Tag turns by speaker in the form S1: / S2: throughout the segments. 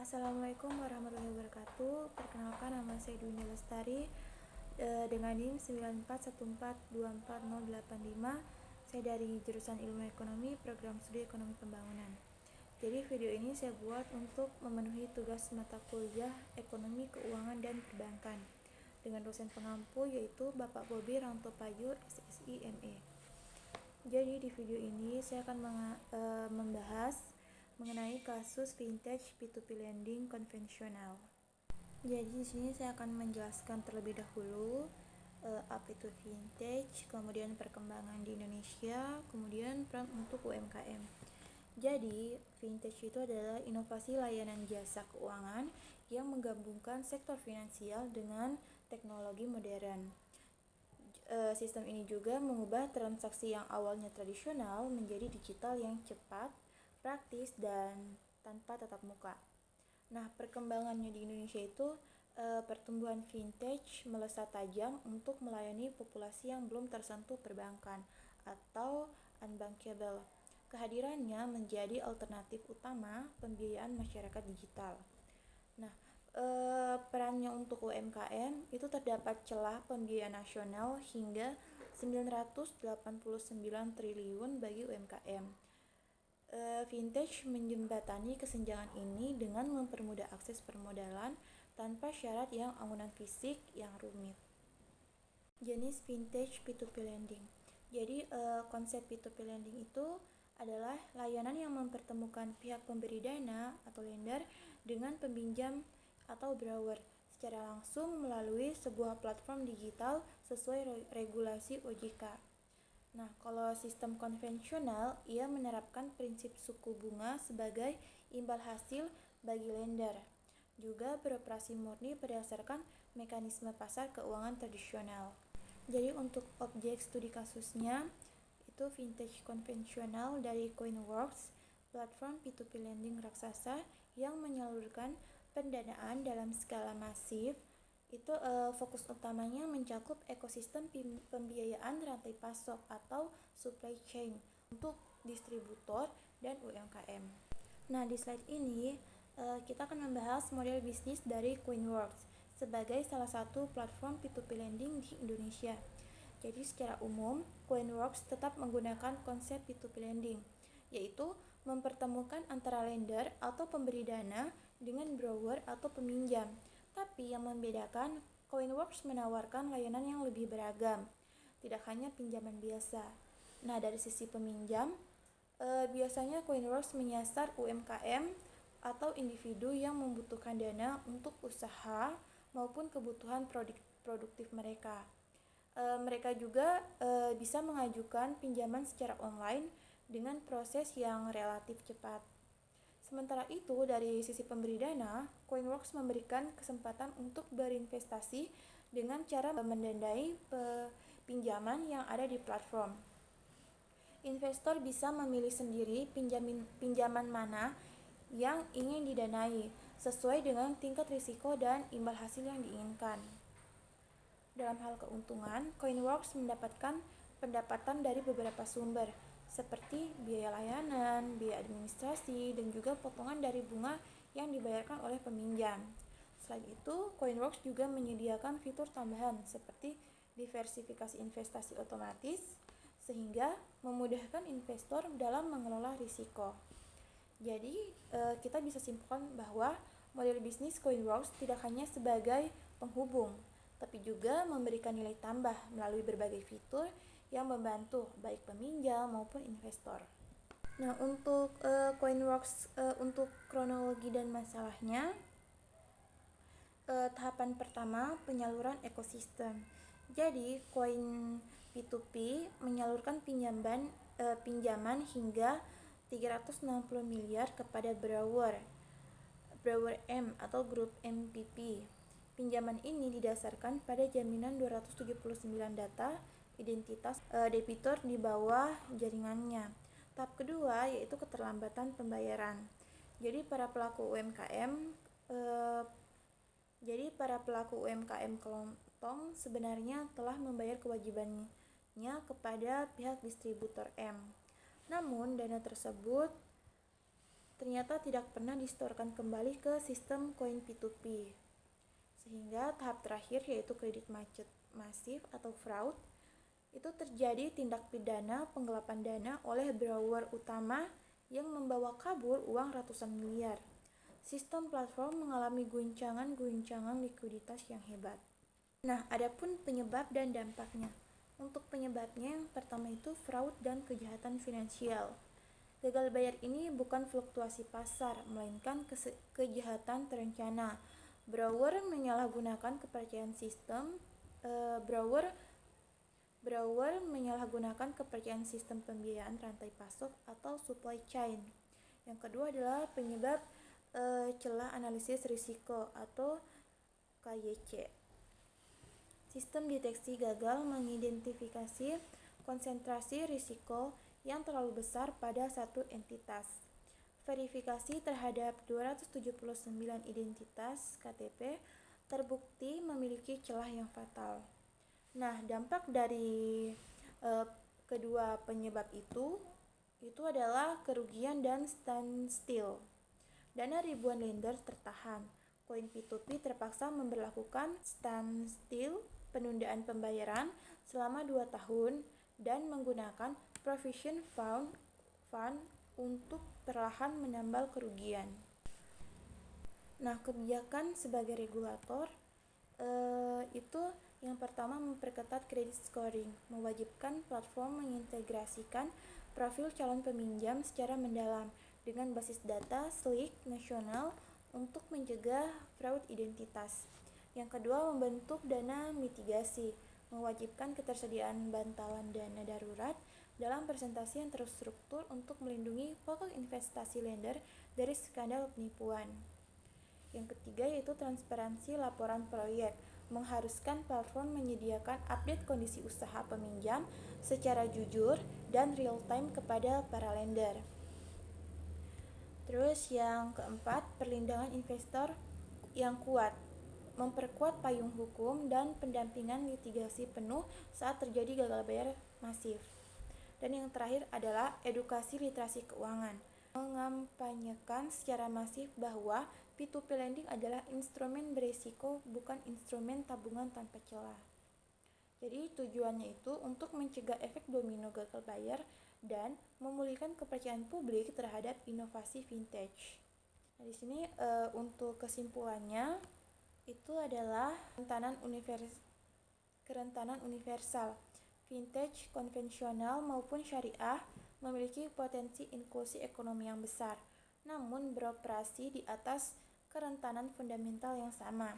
S1: Assalamualaikum warahmatullahi wabarakatuh. Perkenalkan, nama saya Dwi Lestari dengan NIM 9414240085. Saya dari jurusan Ilmu Ekonomi, Program Studi Ekonomi Pembangunan. Jadi video ini saya buat untuk memenuhi tugas mata kuliah Ekonomi, Keuangan, dan Perbankan dengan dosen pengampu yaitu Bapak Bobi Rantopayu, SSI ME. Jadi di video ini saya akan membahas mengenai kasus vintage P2P lending konvensional. Jadi di sini saya akan menjelaskan terlebih dahulu apa itu vintage, kemudian perkembangan di Indonesia, kemudian peran untuk UMKM. Jadi, vintage itu adalah inovasi layanan jasa keuangan yang menggabungkan sektor finansial dengan teknologi modern. Sistem ini juga mengubah transaksi yang awalnya tradisional menjadi digital yang cepat, praktis, dan tanpa tatap muka. Nah, perkembangannya di Indonesia itu pertumbuhan vintage melesat tajam untuk melayani populasi yang belum tersentuh perbankan atau unbankable. Kehadirannya menjadi alternatif utama pembiayaan masyarakat digital. Nah, perannya untuk UMKM itu terdapat celah pembiayaan nasional hingga 989 triliun bagi UMKM. Vintage menjembatani kesenjangan ini dengan mempermudah akses permodalan tanpa syarat yang anggunan fisik yang rumit. Jenis vintage P2P lending. Jadi konsep P2P lending itu adalah layanan yang mempertemukan pihak pemberi dana atau lender dengan peminjam atau borrower secara langsung melalui sebuah platform digital sesuai regulasi OJK. Nah, kalau sistem konvensional, ia menerapkan prinsip suku bunga sebagai imbal hasil bagi lender. Juga beroperasi murni berdasarkan mekanisme pasar keuangan tradisional. Jadi untuk objek studi kasusnya, itu vintage konvensional dari Coinworks, platform P2P lending raksasa yang menyalurkan pendanaan dalam skala masif. Itu fokus utamanya mencakup ekosistem pembiayaan rantai pasok atau supply chain untuk distributor dan UMKM. Nah, di slide ini kita akan membahas model bisnis dari Coinworks sebagai salah satu platform P2P lending di Indonesia. Jadi secara umum, Coinworks tetap menggunakan konsep P2P lending, yaitu mempertemukan antara lender atau pemberi dana dengan borrower atau peminjam. Tapi yang membedakan, Coinworks menawarkan layanan yang lebih beragam, tidak hanya pinjaman biasa. Nah, dari sisi peminjam, biasanya Coinworks menyasar UMKM atau individu yang membutuhkan dana untuk usaha maupun kebutuhan produktif mereka. Mereka juga bisa mengajukan pinjaman secara online dengan proses yang relatif cepat. Sementara itu, dari sisi pemberi dana, Coinworks memberikan kesempatan untuk berinvestasi dengan cara mendanai pinjaman yang ada di platform. Investor bisa memilih sendiri pinjaman mana yang ingin didanai, sesuai dengan tingkat risiko dan imbal hasil yang diinginkan. Dalam hal keuntungan, Coinworks mendapatkan pendapatan dari beberapa sumber, seperti biaya layanan, biaya administrasi, dan juga potongan dari bunga yang dibayarkan oleh peminjam. Selain itu, Coinworks juga menyediakan fitur tambahan seperti diversifikasi investasi otomatis, sehingga memudahkan investor dalam mengelola risiko. Jadi, kita bisa simpulkan bahwa model bisnis Coinworks tidak hanya sebagai penghubung, tapi juga memberikan nilai tambah melalui berbagai fitur yang membantu baik peminjam maupun investor. Nah, untuk Coinworks untuk kronologi dan masalahnya, tahapan pertama penyaluran ekosistem. Jadi, Coin P2P menyalurkan pinjaman hingga 360 miliar kepada borrower M atau grup MPP. Pinjaman ini didasarkan pada jaminan 279 data identitas debitur di bawah jaringannya. Tahap kedua yaitu keterlambatan pembayaran. Jadi para pelaku UMKM kelontong sebenarnya telah membayar kewajibannya kepada pihak distributor M. Namun dana tersebut ternyata tidak pernah disetorkan kembali ke sistem koin P2P. Sehingga tahap terakhir, yaitu kredit macet masif atau fraud, itu terjadi tindak pidana penggelapan dana oleh borrower utama yang membawa kabur uang ratusan miliar. Sistem platform mengalami guncangan likuiditas yang hebat. Nah, adapun penyebab dan dampaknya. Untuk penyebabnya, yang pertama itu fraud dan kejahatan finansial. Gagal bayar ini bukan fluktuasi pasar, melainkan kejahatan terencana. Borrower menyalahgunakan kepercayaan sistem. Borrower menyalahgunakan kepercayaan sistem pembiayaan rantai pasok atau supply chain. Yang kedua adalah penyebab celah analisis risiko atau KYC. Sistem deteksi gagal mengidentifikasi konsentrasi risiko yang terlalu besar pada satu entitas. Verifikasi terhadap 279 identitas KTP terbukti memiliki celah yang fatal. Nah, dampak dari kedua penyebab itu adalah kerugian dan standstill. Dana ribuan lender tertahan. Koin P2P terpaksa memberlakukan standstill, penundaan pembayaran selama 2 tahun, dan menggunakan provision fund untuk perlahan menambal kerugian. Nah, kebijakan sebagai regulator itu yang pertama memperketat credit scoring, mewajibkan platform mengintegrasikan profil calon peminjam secara mendalam dengan basis data slick nasional untuk mencegah fraud identitas. Yang kedua, membentuk dana mitigasi, mewajibkan ketersediaan bantalan dana darurat dalam presentasi yang terstruktur untuk melindungi pokok investasi lender dari skandal penipuan. Yang ketiga yaitu transparansi laporan proyek, mengharuskan platform menyediakan update kondisi usaha peminjam secara jujur dan real time kepada para lender. Terus yang keempat, perlindungan investor yang kuat, memperkuat payung hukum dan pendampingan litigasi penuh saat terjadi gagal bayar masif. Dan yang terakhir adalah edukasi literasi keuangan, mengampanyekan secara masif bahwa P2P lending adalah instrumen berisiko, bukan instrumen tabungan tanpa celah. Jadi tujuannya itu untuk mencegah efek domino gagal bayar dan memulihkan kepercayaan publik terhadap inovasi vintage. Nah, di sini untuk kesimpulannya itu adalah kerentanan universal. Vintage, konvensional maupun syariah memiliki potensi inklusi ekonomi yang besar, namun beroperasi di atas kerentanan fundamental yang sama.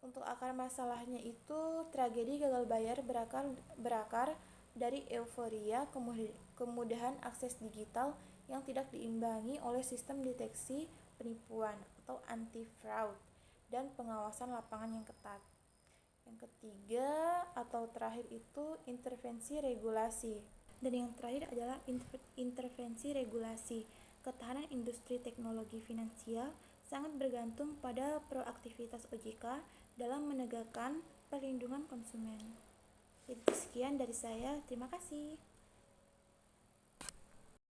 S1: Untuk akar masalahnya itu tragedi gagal bayar berakar dari euforia kemudahan akses digital yang tidak diimbangi oleh sistem deteksi penipuan atau anti-fraud dan pengawasan lapangan yang ketat. Yang ketiga atau terakhir itu intervensi regulasi. Dan yang terakhir adalah intervensi regulasi. Ketahanan industri teknologi finansial sangat bergantung pada proaktivitas OJK dalam menegakkan perlindungan konsumen. Jadi sekian dari saya, terima kasih.